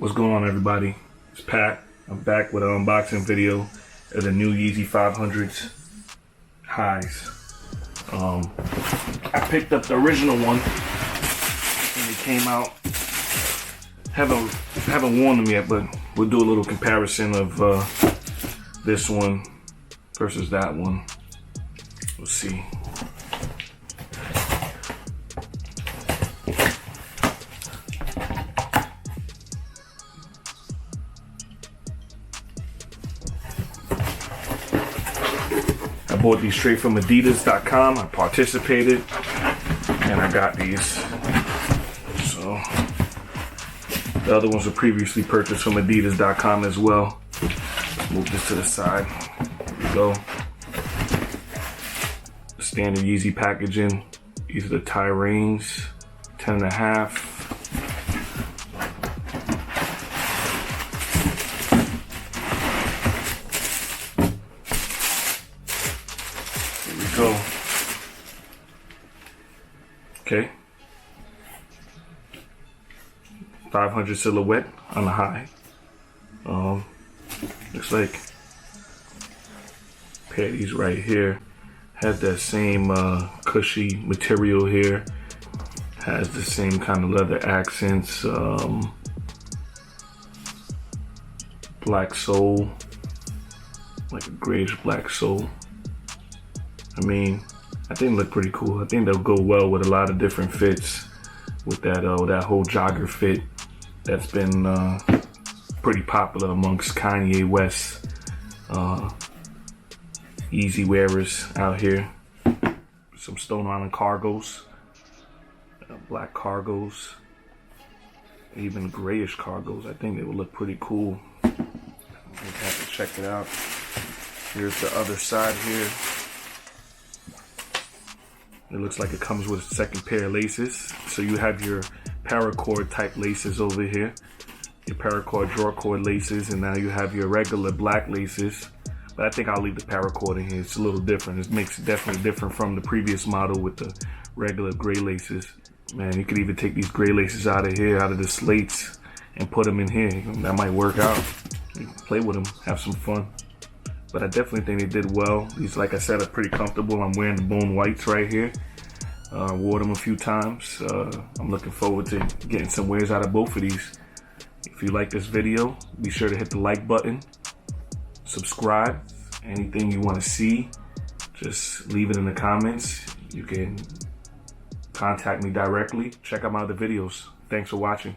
What's going on, everybody? It's Pat. I'm back with an unboxing video of the new Yeezy 500s highs. I picked up the original one and it came out. Haven't worn them yet, but we'll do a little comparison of this one versus that one. We'll see. I bought these straight from Adidas.com. I participated and I got these. So the other ones were previously purchased from Adidas.com as well. Move this to the side. There we go. Standard Yeezy packaging. These are the Tyrians, 10.5. Go. Okay. 500 silhouette on the high. Looks like a pair of these right here. Has that same cushy material here. Has the same kind of leather accents. Black sole, like a grayish black sole. I mean, I think they look pretty cool. I think they'll go well with a lot of different fits. With that whole jogger fit that's been pretty popular amongst Kanye West Yeezy wearers out here. Some Stone Island cargos, black cargos, even grayish cargos. I think they would look pretty cool. We'll have to check it out. Here's the other side here. It looks like it comes with a second pair of laces. So you have your paracord type laces over here. Your paracord draw cord laces, and now you have your regular black laces. But I think I'll leave the paracord in here. It's a little different. It makes it definitely different from the previous model with the regular gray laces. Man, you could even take these gray laces out of here, out of the slates, and put them in here. That might work out. You can play with them, have some fun. But I definitely think they did well. These, like I said, are pretty comfortable. I'm wearing the bone whites right here. Wore them a few times. I'm looking forward to getting some wears out of both of these. If you like this video, be sure to hit the like button. Subscribe. Anything you want to see, just leave it in the comments. You can contact me directly. Check out my other videos. Thanks for watching.